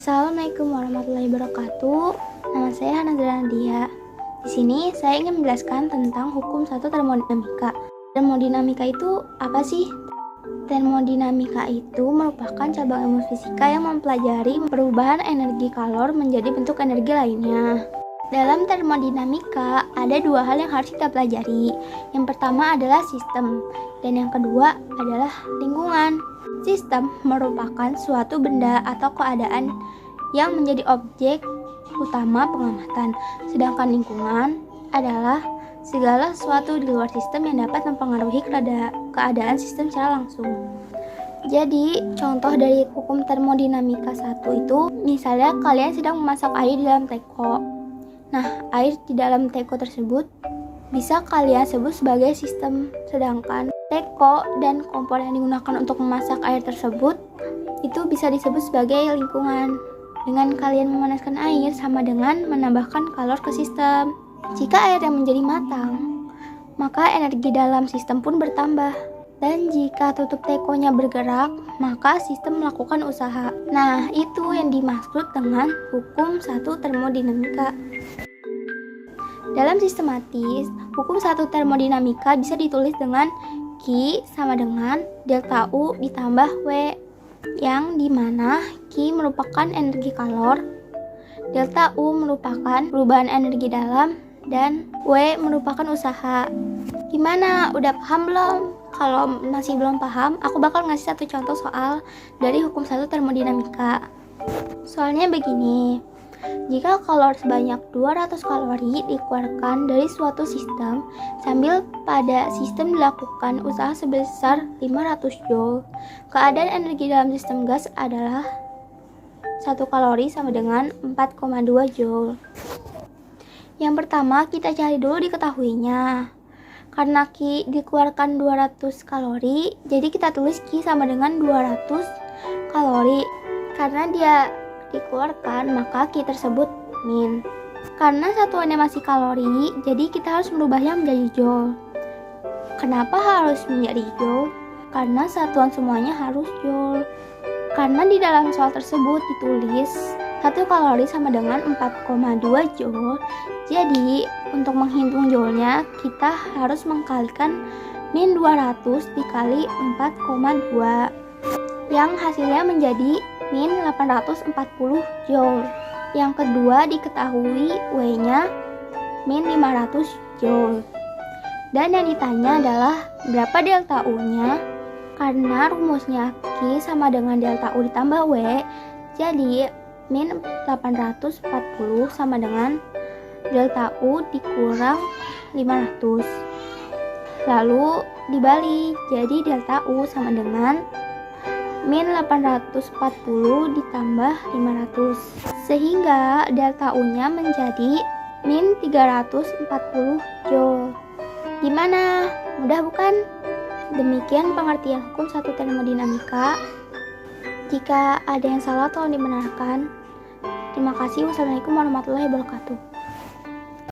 Assalamualaikum warahmatullahi wabarakatuh. Nama saya Hana Nadia. Di sini saya ingin menjelaskan tentang hukum satu termodinamika. Termodinamika itu apa sih? Termodinamika itu merupakan cabang ilmu fisika yang mempelajari perubahan energi kalor menjadi bentuk energi lainnya. Dalam termodinamika ada dua hal yang harus kita pelajari. Yang pertama adalah sistem, dan yang kedua adalah lingkungan. Sistem merupakan suatu benda atau keadaan yang menjadi objek utama pengamatan, sedangkan lingkungan adalah segala sesuatu di luar sistem yang dapat mempengaruhi keadaan sistem secara langsung. Jadi, contoh dari hukum termodinamika 1 itu, misalnya kalian sedang memasak air di dalam teko. Nah, air di dalam teko tersebut bisa kalian sebut sebagai sistem, sedangkan teko dan kompor yang digunakan untuk memasak air tersebut itu bisa disebut sebagai lingkungan. Dengan kalian memanaskan air sama dengan menambahkan kalor ke sistem. Jika air yang menjadi matang, maka energi dalam sistem pun bertambah. Dan jika tutup tekonya bergerak, maka sistem melakukan usaha. Nah, itu yang dimaksud dengan hukum satu termodinamika. Dalam sistematis, hukum satu termodinamika bisa ditulis dengan Q sama dengan delta U ditambah W, yang dimana Q merupakan energi kalor, delta U merupakan perubahan energi dalam, dan W merupakan usaha. Gimana? Udah paham belum? Kalau masih belum paham, aku bakal ngasih satu contoh soal dari hukum satu termodinamika. Soalnya begini. Jika kalor sebanyak 200 kalori dikeluarkan dari suatu sistem sambil pada sistem dilakukan usaha sebesar 500 joule, keadaan energi dalam sistem gas adalah 1 kalori sama dengan 4,2 joule. Yang pertama kita cari dulu diketahuinya. Karena Q dikeluarkan 200 kalori, jadi kita tulis Q sama dengan 200 kalori. Karena dia dikeluarkan, maka Q tersebut min. Karena satuannya masih kalori, jadi kita harus merubahnya menjadi joule. Kenapa harus menjadi joule? Karena satuan semuanya harus joule. Karena di dalam soal tersebut ditulis 1 kalori sama dengan 4,2 joule. Jadi untuk menghitung joule-nya kita harus mengkalikan min 200 dikali 4,2 yang hasilnya menjadi min 840 joule. Yang kedua diketahui W-nya min 500 joule. Dan yang ditanya adalah berapa delta U-nya? Karena rumusnya Q sama dengan delta U ditambah W, jadi min 840 sama dengan delta U dikurang 500. Lalu dibalik, jadi delta U sama dengan min 840 ditambah 500, sehingga delta U-nya menjadi min 340 joule. Gimana? Mudah bukan? Demikian pengertian hukum satu termodinamika. Jika ada yang salah tolong dibenarkan. Terima kasih. Wassalamualaikum warahmatullahi wabarakatuh.